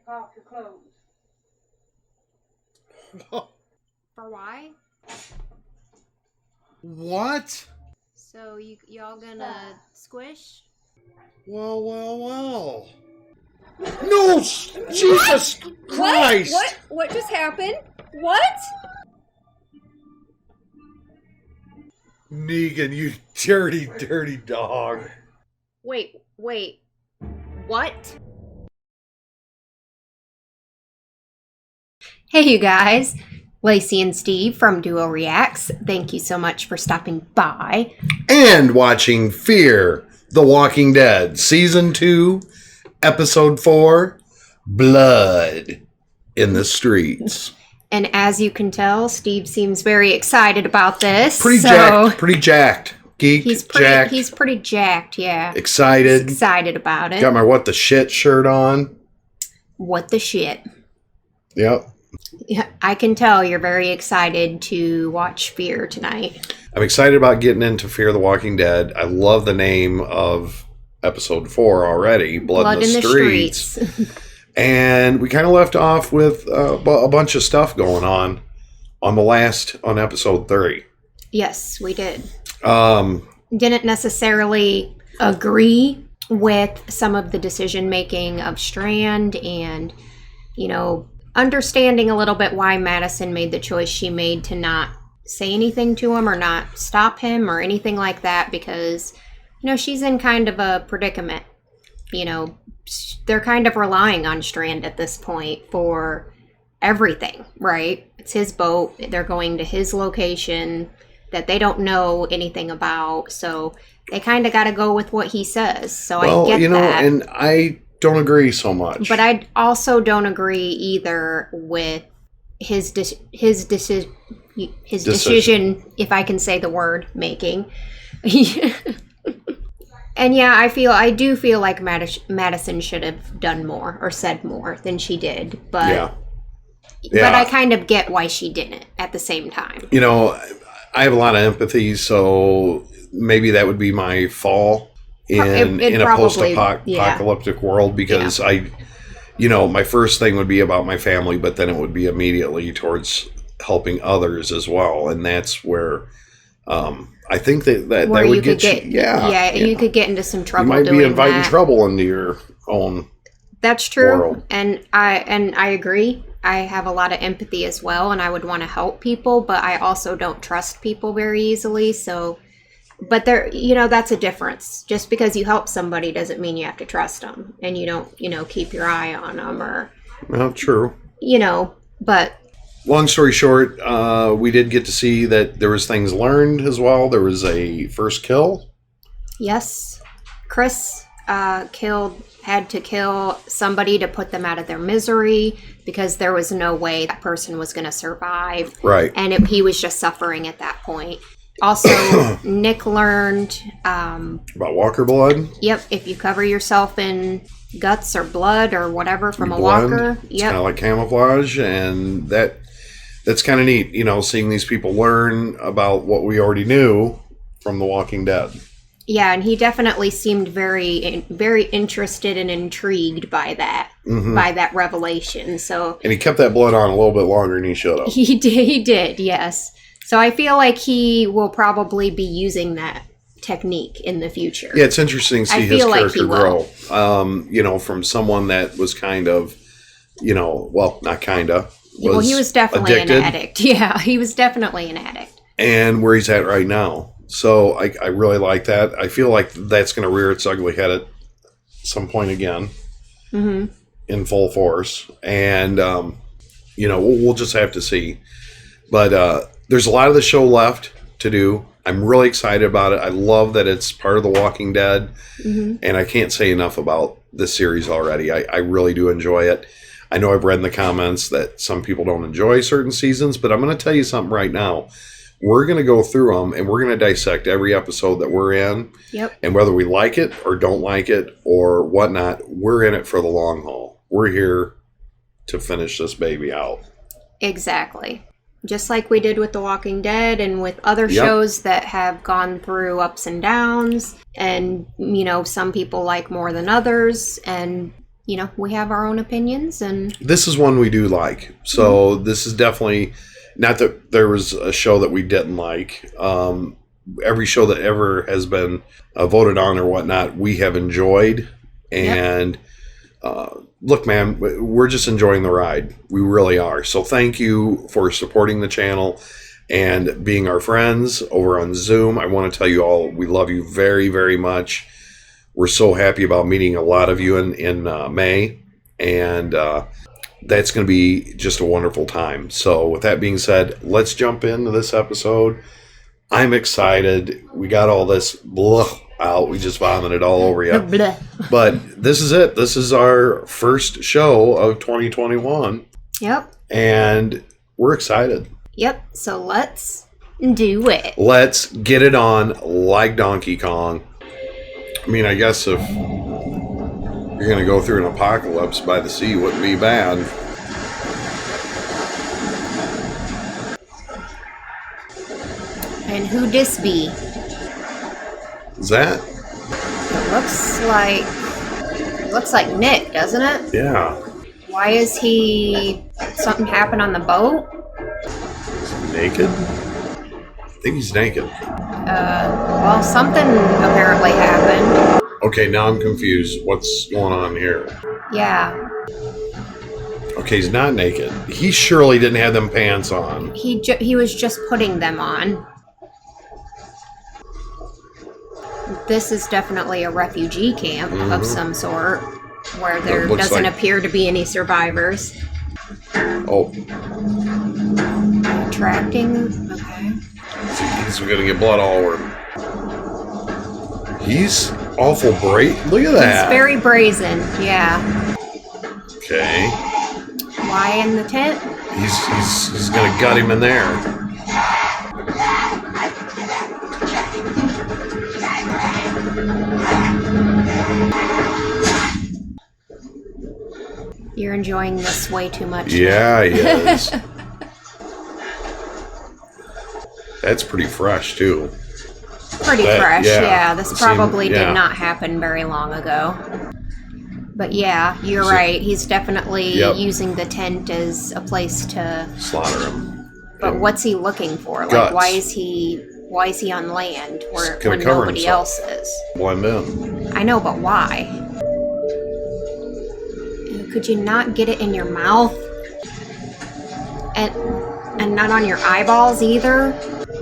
take off your clothes. For why? What? So y'all gonna squish? Well. No! Jesus Christ! What just happened? What? Negan, you dirty, dirty dog. Wait. What? Hey, you guys. Lacey and Steve from Duo Reacts. Thank you so much for stopping by. And watching Fear the Walking Dead, Season 2, Episode 4, Blood in the Streets. And as you can tell, Steve seems very excited about this. Pretty jacked. Geeked, jacked. He's pretty jacked, yeah. Excited. He's excited about it. Got my what the shit shirt on. What the shit. Yep. Yeah, I can tell you're very excited to watch Fear tonight. I'm excited about getting into Fear the Walking Dead. I love the name of Episode 4 already, Blood in the Streets. And we kind of left off with a bunch of stuff going on Episode 3. Yes, we did. Didn't necessarily agree with some of the decision making of Strand and, understanding a little bit why Madison made the choice she made to not say anything to him or not stop him or anything like that because, she's in kind of a predicament. They're kind of relying on Strand at this point for everything, right? It's his boat. They're going to his location that they don't know anything about. So they kind of got to go with what he says. So I get that. And I don't agree so much. But I also don't agree either with his decision, if I can say the word, making. And yeah, I do feel like Madison should have done more or said more than she did. But yeah. But I kind of get why she didn't at the same time. I have a lot of empathy, so maybe that would be my fall in a post-apocalyptic world because my first thing would be about my family, but then it would be immediately towards helping others as well. And that's where I think that would get you. You could get into some trouble. You might be inviting trouble into your own. That's true, world. and I agree. I have a lot of empathy as well, and I would want to help people, but I also don't trust people very easily. So, but there, that's a difference. Just because you help somebody doesn't mean you have to trust them, and you don't, keep your eye on them or. Well, true. But. Long story short, we did get to see that there was things learned as well. There was a first kill. Yes, Chris had to kill somebody to put them out of their misery because there was no way that person was going to survive. Right. And he was just suffering at that point. Also, Nick learned... about walker blood? Yep. If you cover yourself in guts or blood or whatever from a blend. walker. It's kind of like camouflage. And that's kind of neat, seeing these people learn about what we already knew from The Walking Dead. Yeah, and he definitely seemed very, very interested and intrigued by that, by that revelation. So, and he kept that blood on a little bit longer than he should have. He did, yes. So I feel like he will probably be using that technique in the future. Yeah, it's interesting to see his character grow. From someone that was kind of, not kind of. Well, he was definitely an addict. Yeah, he was definitely an addict. And where he's at right now. So I really like that. I feel like that's going to rear its ugly head at some point again in full force. And, we'll just have to see. But there's a lot of the show left to do. I'm really excited about it. I love that it's part of The Walking Dead. And I can't say enough about this series already. I really do enjoy it. I know I've read in the comments that some people don't enjoy certain seasons, but I'm going to tell you something right now. We're going to go through them and we're going to dissect every episode that we're in. Yep. And whether we like it or don't like it or whatnot, we're in it for the long haul. We're here to finish this baby out. Exactly. Just like we did with The Walking Dead and with other shows that have gone through ups and downs. And, some people like more than others. And we have our own opinions, and this is one we do like. So this is definitely, not that there was a show that we didn't like. Every show that ever has been voted on or whatnot, we have enjoyed. And look, man, we're just enjoying the ride. We really are. So thank you for supporting the channel and being our friends over on Zoom. I want to tell you all, we love you very, very much. We're so happy about meeting a lot of you in May. And that's going to be just a wonderful time. So with that being said, let's jump into this episode. I'm excited. We got all this out. We just vomited all over you. But this is it. This is our first show of 2021. Yep. And we're excited. Yep. So let's do it. Let's get it on like Donkey Kong. I mean, I guess if you're going to go through an apocalypse by the sea, wouldn't be bad. And who dis be? Is that? It looks like Nick, doesn't it? Yeah. Why is he... Something happened on the boat? Is he naked? I think he's naked. Well, something apparently happened. Okay, now I'm confused. What's going on here? Yeah. Okay, he's not naked. He surely didn't have them pants on. He was just putting them on. This is definitely a refugee camp of some sort, where there doesn't appear to be any survivors. Oh. Attracting? Okay. He's going to get blood all over him. He's awful brazen. Look at that. He's very brazen, yeah. Okay. Why in the tent? He's going to gut him in there. You're enjoying this way too much. Yeah, he is. That's pretty fresh, too. Pretty fresh, yeah. This It probably seemed- yeah. did not happen very long ago. But yeah, you're right. He's definitely using the tent as a place to Slaughter him. But what's he looking for? Like, Guts. why is he on land where gonna when cover nobody himself. else is? Blend in. I know, but why? Could you not get it in your mouth? And not on your eyeballs either?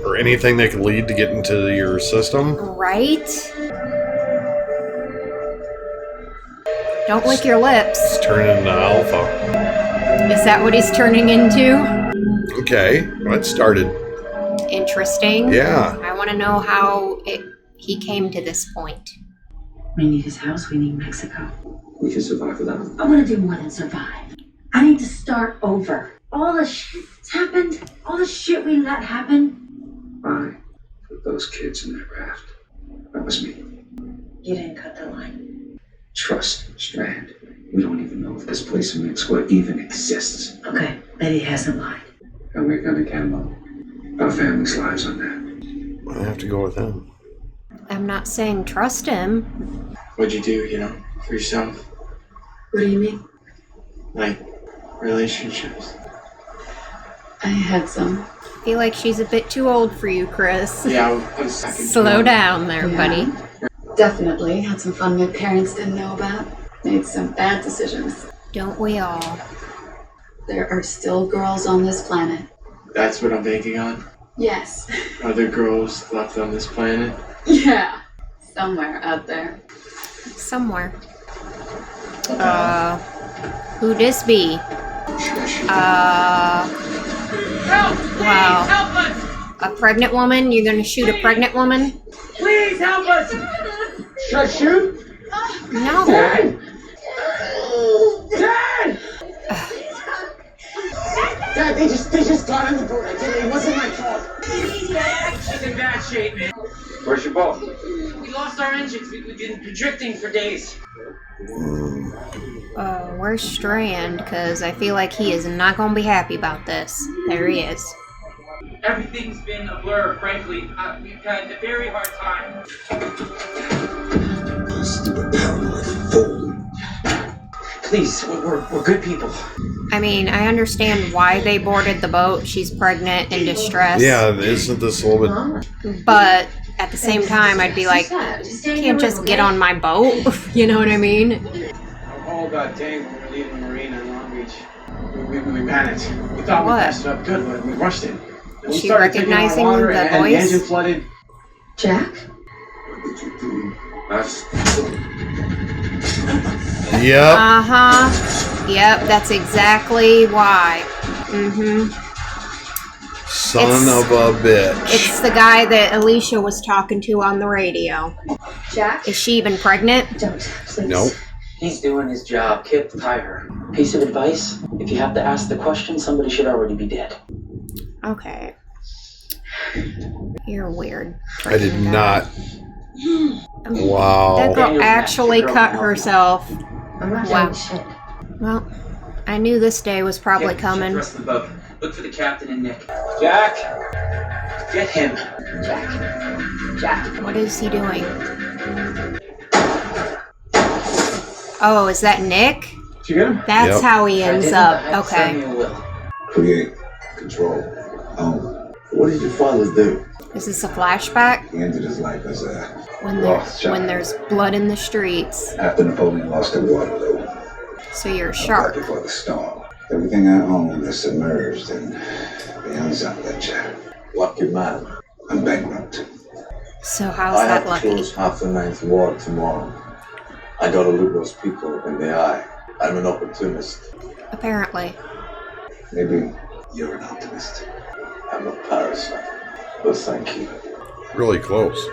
Or anything that could lead to get into your system. Right? Don't lick your lips. It's turning into alpha. Is that what he's turning into? Okay, that started. Interesting. Yeah. I want to know how he came to this point. We need his house, we need Mexico. We can survive without him. I want to do more than survive. I need to start over. All the shit that's happened, all the shit we let happen. I put those kids in that raft. That was me. You didn't cut the line. Trust, Strand. We don't even know if this place in Mexico even exists. Okay, Betty hasn't lied. And we're gonna gamble our family's lives on that. I have to go with him. I'm not saying trust him. What'd you do, for yourself? What do you mean? Like, relationships? I had some. I feel like she's a bit too old for you, Chris. Yeah, I was Slow down there, buddy. Definitely. Had some fun my parents didn't know about. Made some bad decisions. Don't we all? There are still girls on this planet. That's what I'm banking on? Yes. Other girls left on this planet? Yeah. Somewhere out there. Somewhere. Who this be? Wow. Help us! A pregnant woman? You're gonna shoot a pregnant woman? Please help us! Should I shoot? No. Dad! Dad, they just got in the boat. I didn't. It wasn't my fault. She's in bad shape, man. Where's your boat? We lost our engines. We've been drifting for days. Where's Strand? Because I feel like he is not gonna be happy about this. There he is. Everything's been a blur, frankly. We've had a very hard time. Please, we're good people. I mean, I understand why they boarded the boat. She's pregnant and distressed. Yeah, isn't this a little bit... But at the same time, I'd be like, can't just get on my boat. You know what I mean? All got tangled when we were leaving the marina in Long Beach. We panicked. We thought What? we passed it up good, but we rushed it. Is she recognizing the and the voice? engine flooded. Jack? What did you do? Yep. Uh-huh. Yep, that's exactly why. Mm-hmm. Son of a bitch. It's the guy that Alicia was talking to on the radio. Jack? Is she even pregnant? Don't, please. Nope. He's doing his job. Kip, tie her. Piece of advice: if you have to ask the question, somebody should already be dead. Okay. You're weird. I did not. Wow. That girl Daniel's actually next. cut herself. I'm not Wow. doing shit. Well, I knew this day was probably Check coming. the rest of the boat. Look for the captain and Nick. Jack, get him. Jack. What is he doing? Oh, is that Nick? Did you get him? That's Yep. how he ends up. Okay. Create, control, own. What did your father do? Is this a flashback? He ended his life as a When lost child. when there's blood in the streets. After Napoleon lost at Waterloo, So you're a right shark. before the storm, everything I owned is submerged in the unsung ledger. Lucky man. I'm bankrupt. So how's that lucky? half the ninth ward tomorrow. I gotta look those people in the eye. I'm an opportunist. Apparently. Maybe you're an optimist. I'm a parasite. But thank you. Really close.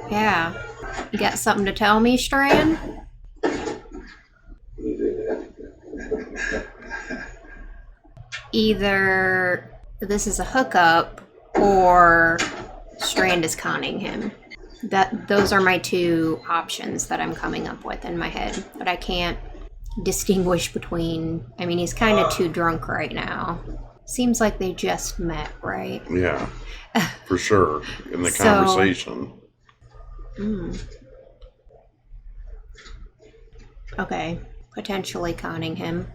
Yeah. You got something to tell me, Strand? Either this is a hookup or Strand is conning him. Those are my two options that I'm coming up with in my head, but I can't distinguish between. I mean, he's kind of too drunk right now. Seems like they just met, right? Yeah. For sure. In the So- conversation. Okay, potentially conning him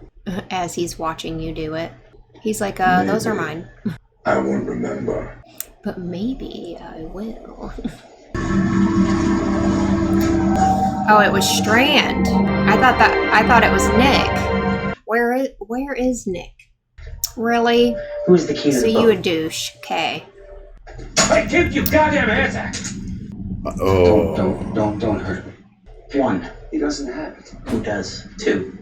as he's watching you do it. He's like, those are mine. I won't remember. But maybe I will. Oh, it was Strand. I thought it was Nick. Where is Nick? Really? Who's the key to So the you boat? a douche. Okay. Hey, keep your goddamn hands out! Oh. Don't hurt me. One. He doesn't have it. Who does? Two.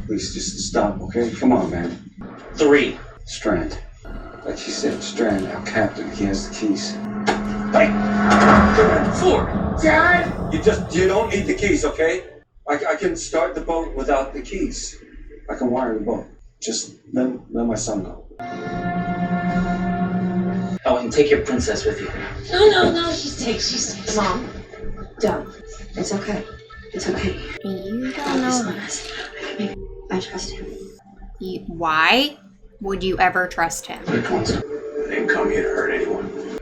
Please just stop, okay? Come on, man. Three. Strand. Like she said, Strand, our captain, he has the keys. Hey! 4! Dad! You don't need the keys, okay? I can start the boat without the keys. I can wire the boat. Just let my son go. Oh, and take your princess with you. No, she's Mom, don't. It's okay. It's okay. You God, don't this know. mess. I trust him. Why would you ever trust him? I didn't come here to hurt anyone.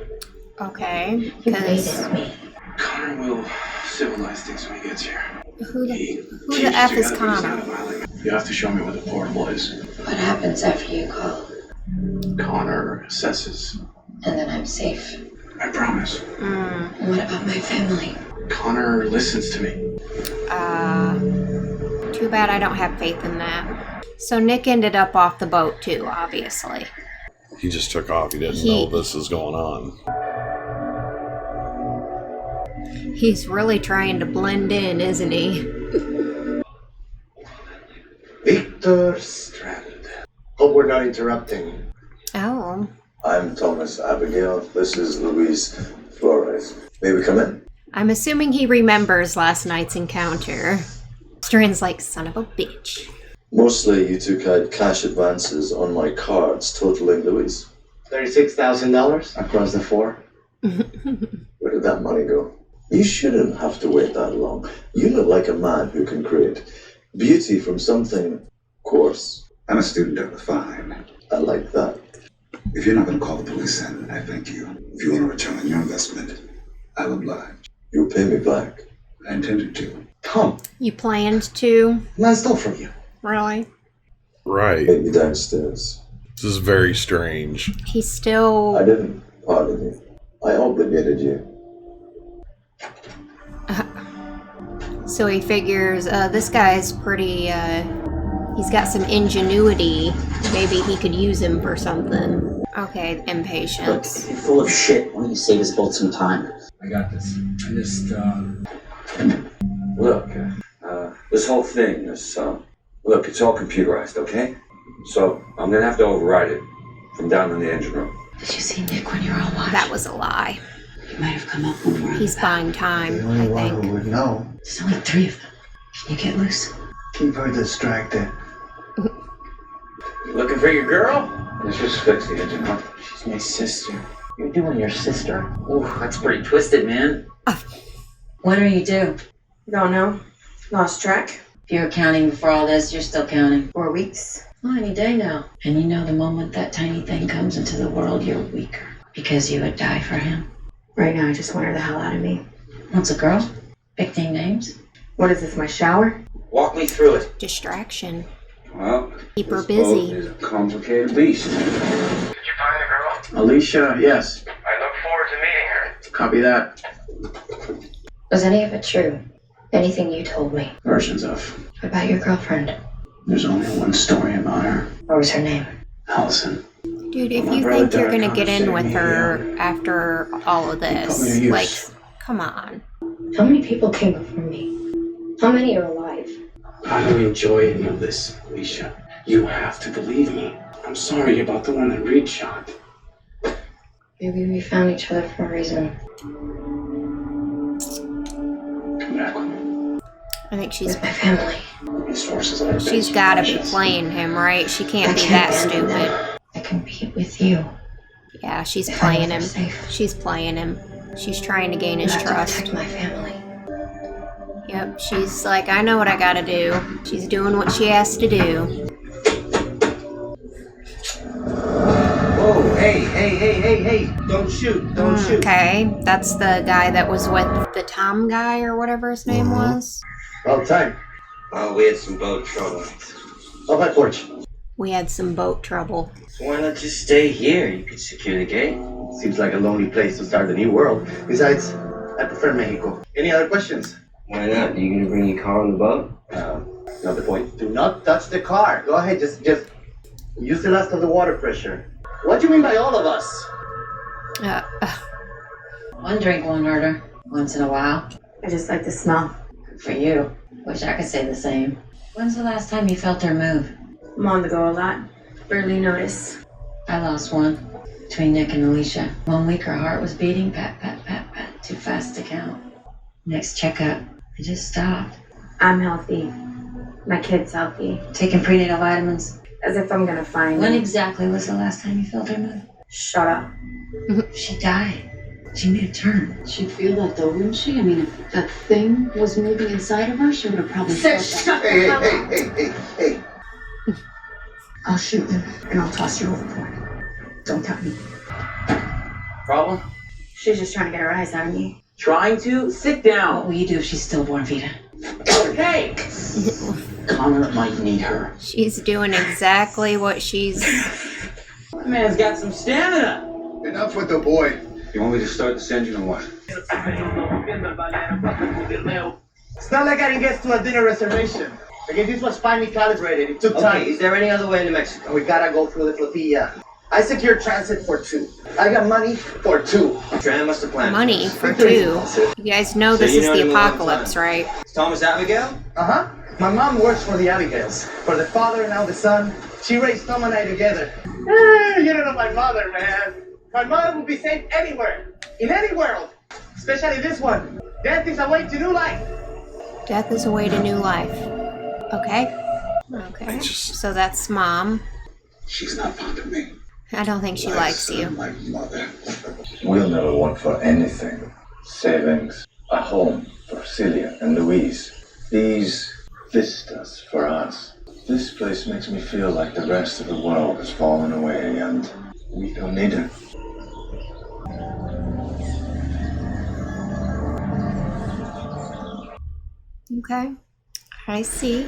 Okay, You because waited me. Connor will civilize things when he gets here. who the F is Connor? You have to show me where the portable is. What happens after you call? Connor assesses. And then I'm safe. I promise. And what about my family? Connor listens to me. Too bad I don't have faith in that. So Nick ended up off the boat too, obviously. He just took off. He didn't know this is going on. He's really trying to blend in, isn't he? Victor Strand. Hope we're not interrupting. Oh. I'm Thomas Abigail. This is Luis Flores. May we come in? I'm assuming he remembers last night's encounter. Strand's like, son of a bitch. Mostly you took out cash advances on my cards, totaling, Luis. $36,000 Across the four? Where did that money go? You shouldn't have to wait that long. You look like a man who can create beauty from something coarse. I'm a student of the fine. I like that. If you're not going to call the police in, I thank you. If you want to return on your investment, I'll oblige. You'll pay me back. I intended to. Come. You planned to? Man stole from you. Really? Right. Maybe downstairs. This is very strange. He's still... I didn't pardon you. I obligated you. So he figures, this guy's pretty, he's got some ingenuity. Maybe he could use him for something. Okay, Look, impatience. if you're full of shit, why don't you save us both some time? I got this. I just, Look, this whole thing is, look, it's all computerized, okay? So I'm gonna have to override it from down in the engine room. Did you see Nick when you were on watch? That was a lie. He might have come up when we were He's buying time, I think. would know. There's only 3 of them. Can you get loose? Keep her distracted. Looking for your girl? Let's just fix the engine, huh? she's my sister. You're doing your sister? Ooh, that's pretty twisted, man. What are you due? Don't know. Lost track. If you were counting before all this, you're still counting. 4 weeks. Well, any day now. And you know the moment that tiny thing comes into the world, you're weaker. Because you would die for him. Right now, I just want her the hell out of me. What's a girl? 15 names? What is this, my shower? Walk me through it. Distraction. Well, Keep her this boat busy. is a complicated beast. Did you find the girl? Alicia, yes. I look forward to meeting her. Copy that. Was any of it true? Anything you told me? Versions of. What about your girlfriend? There's only one story about her. What was her name? Allison. Dude, if My you brother think you're Derek gonna get in with conversated her me, after all of put me to this, use. like, come on. How many people came before me? How many are alive? I don't enjoy any of this, Alicia. You have to believe me. I'm sorry about the one that Reed shot. Maybe we found each other for a reason. Come back with me. I think she's With my family. These forces are she's gotta be playing him, right? She can't be that stupid. I compete with you. Yeah, she's If I playing was him. safe. She's playing him. She's trying to gain his I have to trust. protect my family. Yep, she's like, I know what I gotta do. She's doing what she has to do. Whoa, hey. Don't shoot. Don't shoot. Okay, that's the guy that was with the Tom guy or whatever his name was. About time. We had some boat trouble. Off my porch. We had some boat trouble. Why not just stay here? You could secure the gate. Seems like a lonely place to start a new world. Besides, I prefer Mexico. Any other questions? Why not? Are you gonna bring your car on the boat? Another point. Do not touch the car. Go ahead, just use the last of the water pressure. What do you mean by all of us? One drink won't hurt her. Once in a while. I just like the smell. For you. Wish I could say the same. When's the last time you felt her move? I'm on the go a lot. Barely notice. I lost one. Between Nick and Alicia. 1 week her heart was beating. Pat, pat, pat, pat. Too fast to count. Next checkup. I just stopped. I'm healthy. My kid's healthy. Taking prenatal vitamins. As if I'm gonna find When him. exactly was the last time you felt her move? Shut up. She died. She made a turn. She'd feel that though, wouldn't she? I mean, if that thing was moving inside of her, she would have probably felt that. Hey. I'll shoot you and I'll toss you overboard. Don't tell me. Problem? She's just trying to get her eyes out of me. Trying to? Sit What down. will you do if she's stillborn, Vita? Hey! Connor might need her. She's doing exactly what she's... That man's got some stamina. Enough with the boy. You want me to start this engine or what? It's not like I didn't get to a dinner reservation. I guess this was finally calibrated. It took time. is there any other way to Mexico? We gotta go through the flotilla. I secured transit for 2. I got money for 2. Strand must have planned. Money for 2. You guys know this you is know the him a long apocalypse, time. right? Is Thomas Abigail? Uh-huh. My mom works for the Abigails. For the father and now the son. She raised Tom and I together. You don't know my mother, man. My mother would be safe anywhere. In any world. Especially this one. Death is a way to new life. Death is a way to new life. Okay. Okay. So that's mom. She's not fond of me. I don't think she likes you. My mother. We'll never want for anything. Savings, a home for Celia and Louise. These vistas for us. This place makes me feel like the rest of the world has fallen away and we don't need it. Okay. I see.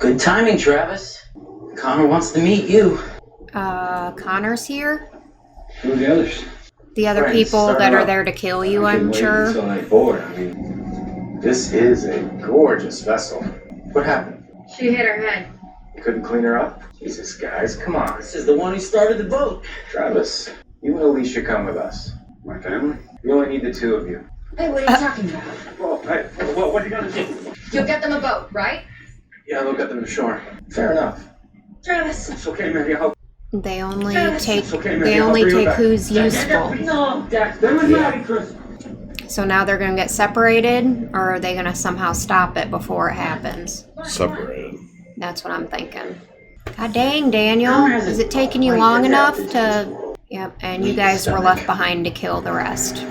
Good timing, Travis. Connor wants to meet you. Connor's here? Who are the others? The other Friends, people start that are up. there to kill you, I've been I'm waiting sure. until I board. I mean, this is a gorgeous vessel. What happened? She hit her head. You couldn't clean her up? Jesus, guys, come on. This is the one who started the boat. Travis, you and Alicia come with us. My family? We only need the two of you. Hey, what are you talking about? Well, hey, what are you gonna do? You'll get them a boat, right? Yeah, they'll get them to shore. Fair enough. Travis. It's okay, Mandy. I'll They only Travis, take it's okay, man. they I'll only bring her take back. who's useful. No. So now they're gonna get separated, or are they gonna somehow stop it before it happens? Separated. That's what I'm thinking. God dang, Daniel. Is it taking you long enough to... Yep, and you guys were left behind to kill the rest.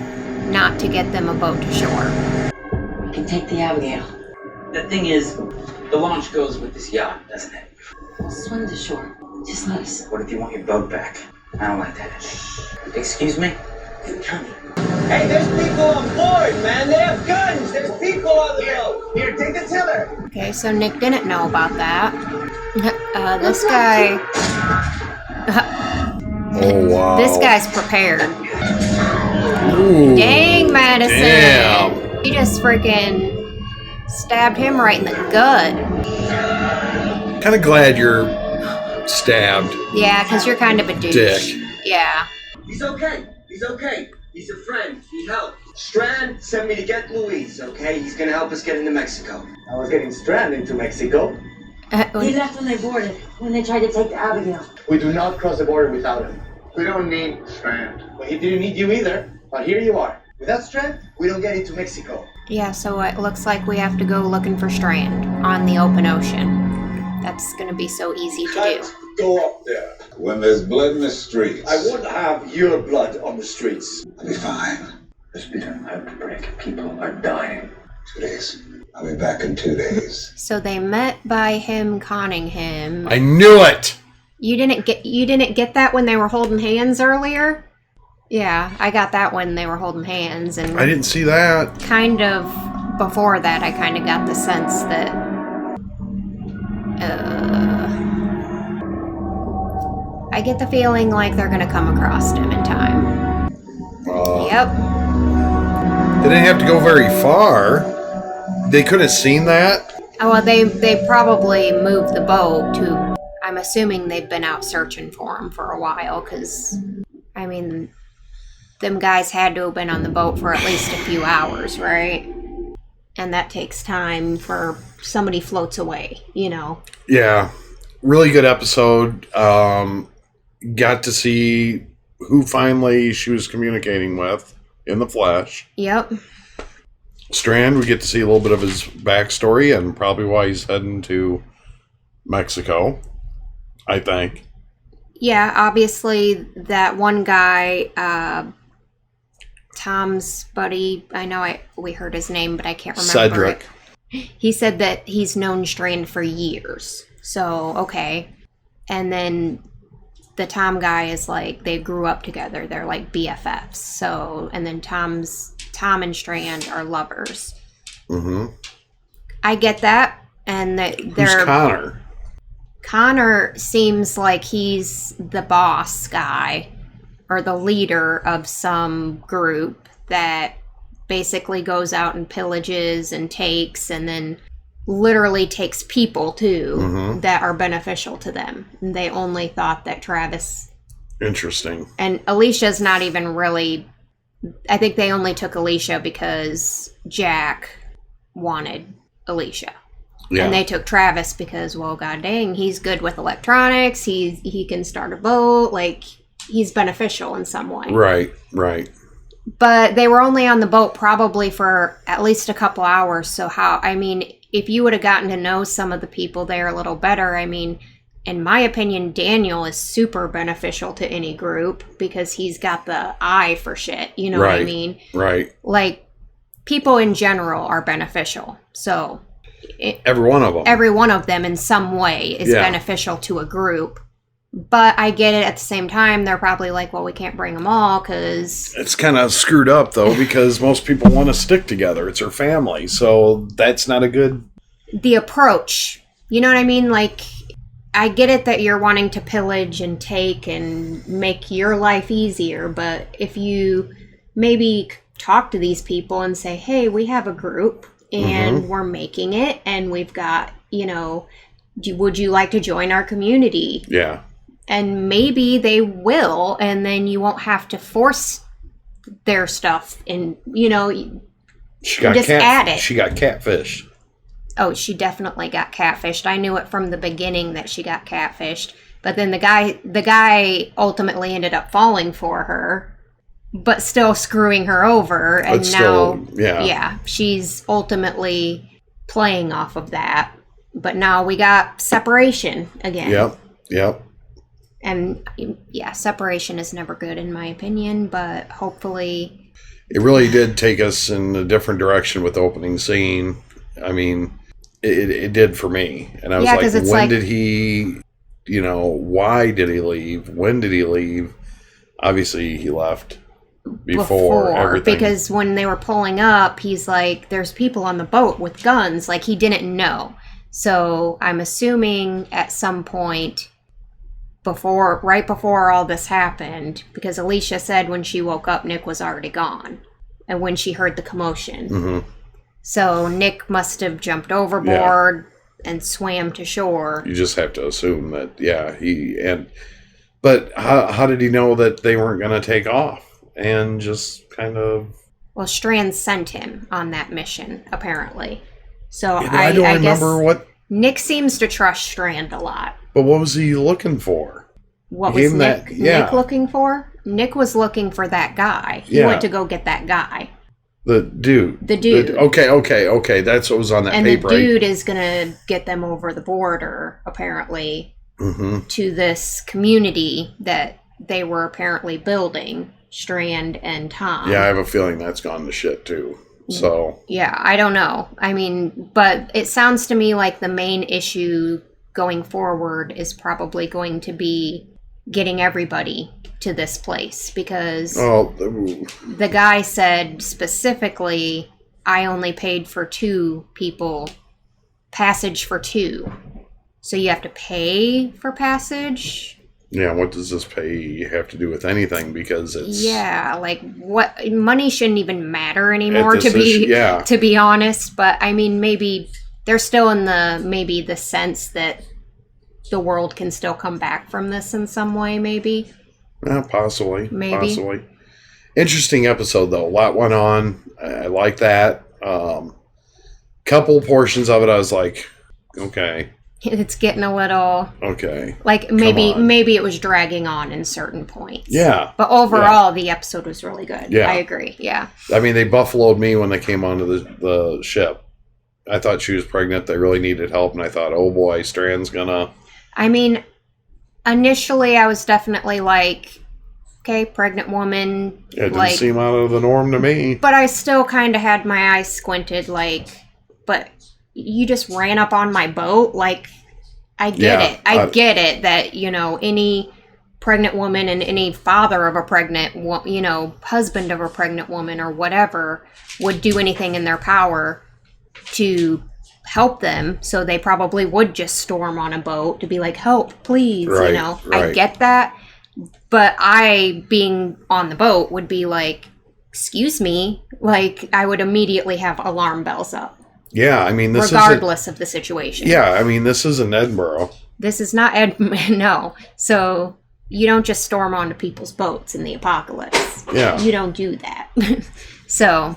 Not to get them a boat to shore. We can take the Abigail. The thing is, the launch goes with this yacht, doesn't it? We'll swim to shore. Just let us. What if you want your boat back? I don't like that. Excuse me? You're coming. Hey, there's people on board, man. They have guns. There's people on the boat. Here, take the tiller. Okay, so Nick didn't know about that. This guy... Oh, wow. This guy's prepared. Ooh, Dang, Madison. damn. You just freaking stabbed him right in the gut. Kind of glad you're stabbed. Yeah, because you're kind of a douche. Dick. Yeah. He's okay. He's okay. He's a friend. He helped. Strand sent me to get Luis, okay? He's gonna help us get into Mexico. I was getting Strand into Mexico. He left when they boarded, when they tried to take the Abigail. We do not cross the border without him. We don't need Strand. Well, he didn't need you either. But here you are. Without Strand, we don't get into Mexico. Yeah, so it looks like we have to go looking for Strand on the open ocean. That's gonna be so easy to do. Go up there. When there's blood in the streets. I won't have your blood on the streets. I'll be fine. There's been an outbreak. People are dying. 2 days. I'll be back in 2 days. So they met by him conning him. I knew it. You didn't get that when they were holding hands earlier? Yeah, I got that when they were holding hands, and I didn't see that. kind of before that I kind of got the sense that I get the feeling like they're gonna come across him in time. Yep. They didn't have to go very far. They could have seen that. Oh, well, they probably moved the boat to... I'm assuming they've been out searching for him for a while, because, I mean, them guys had to have been on the boat for at least a few hours, right? And that takes time for somebody floats away, you know? Yeah. Really good episode. Got to see who finally she was communicating with in the flesh. Yep. Strand, we get to see a little bit of his backstory and probably why he's heading to Mexico, I think. Yeah, obviously that one guy, Tom's buddy, I know we heard his name, but I can't remember Cedric. it. He said that he's known Strand for years. So, okay. And then the Tom guy is like, they grew up together. They're like BFFs. So, and then Tom and Strand are lovers. Mm-hmm. I get that. And they're... Who's Connor? Connor seems like he's the boss guy or the leader of some group that basically goes out and pillages and takes, and then literally takes people too that are beneficial to them. And they only thought that Travis... Interesting. And Alicia's not even really... I think they only took Alicia because Jack wanted Alicia. Yeah. And they took Travis because, well, god dang, he's good with electronics. He can start a boat. Like, he's beneficial in some way. Right, right. But they were only on the boat probably for at least a couple hours. So how, I mean, if you would have gotten to know some of the people there a little better, I mean, in my opinion, Daniel is super beneficial to any group because he's got the eye for shit. You know what I mean? Right. Like, people in general are beneficial. So... every one of them. Every one of them in some way is beneficial to a group. But I get it at the same time. They're probably like, well, we can't bring them all because... It's kind of screwed up, though, because most people want to stick together. It's their family. So that's not a good... The approach You know what I mean? Like, I get it that you're wanting to pillage and take and make your life easier, but if you maybe talk to these people and say, hey, we have a group and we're making it and we've got, you know, would you like to join our community? Yeah. And maybe they will, and then you won't have to force their stuff and, you know, just add it. She got catfished. Oh, she definitely got catfished. I knew it from the beginning that she got catfished. But then the guy ultimately ended up falling for her, but still screwing her over. And now, she's ultimately playing off of that. But now we got separation again. Yep. And yeah, separation is never good in my opinion, but hopefully... It really did take us in a different direction with the opening scene. I mean, it did for me. And I was like, when did he, you know, why did he leave? When did he leave? Obviously, he left before everything. Because when they were pulling up, he's like, there's people on the boat with guns. Like, he didn't know. So I'm assuming at some point right before all this happened, because Alicia said when she woke up, Nick was already gone. And when she heard the commotion. So Nick must have jumped overboard and swam to shore. You just have to assume that, but how did he know that they weren't going to take off? And just kind of... Well, Strand sent him on that mission, apparently. So I don't remember what... Nick seems to trust Strand a lot. But what was he looking for? What was Nick looking for? Nick was looking for that guy. He went to go get that guy. The dude. Okay. That's what was on that paper. And the dude is going to get them over the border, apparently, to this community that they were apparently building, Strand and Tom. Yeah, I have a feeling that's gone to shit, too. So. Yeah, I don't know. I mean, but it sounds to me like the main issue going forward is probably going to be getting everybody to this place, because the guy said specifically, I only paid for 2 people, passage for 2. So you have to pay for passage? Yeah, what does this pay have to do with anything? Because it's... Yeah, like, what... Money shouldn't even matter anymore, to be honest. But, I mean, maybe they're still in the sense that the world can still come back from this in some way, maybe. Yeah, possibly. Possibly. Interesting episode, though. A lot went on. I like that. Couple portions of it, I was like, okay. It's getting a little... Okay. Like, maybe it was dragging on in certain points. Yeah. But overall, the episode was really good. Yeah. I agree, yeah. I mean, they buffaloed me when they came onto the ship. I thought she was pregnant. They really needed help, and I thought, oh boy, Strand's gonna... I mean, initially I was definitely like, okay, pregnant woman. It didn't seem out of the norm to me. But I still kind of had my eyes squinted, like, but you just ran up on my boat? Like, I get it. I get it that, you know, any pregnant woman and any father of a pregnant, you know, husband of a pregnant woman or whatever would do anything in their power to help them, so they probably would just storm on a boat to be like, help, please, you know. I get that, but I, being on the boat, would be like, excuse me, like, I would immediately have alarm bells up. Yeah, I mean, this regardless of the situation. Yeah, I mean, this isn't Edinburgh. This is not no. So you don't just storm onto people's boats in the apocalypse. Yeah. You don't do that. So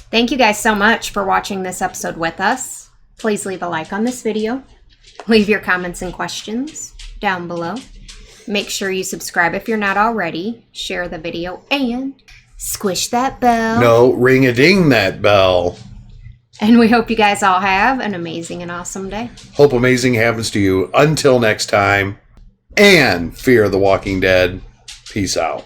thank you guys so much for watching this episode with us. Please leave a like on this video. Leave your comments and questions down below. Make sure you subscribe if you're not already. Share the video and squish that bell. No, ring-a-ding that bell. And we hope you guys all have an amazing and awesome day. Hope amazing happens to you. Until next time, and fear the Walking Dead. Peace out.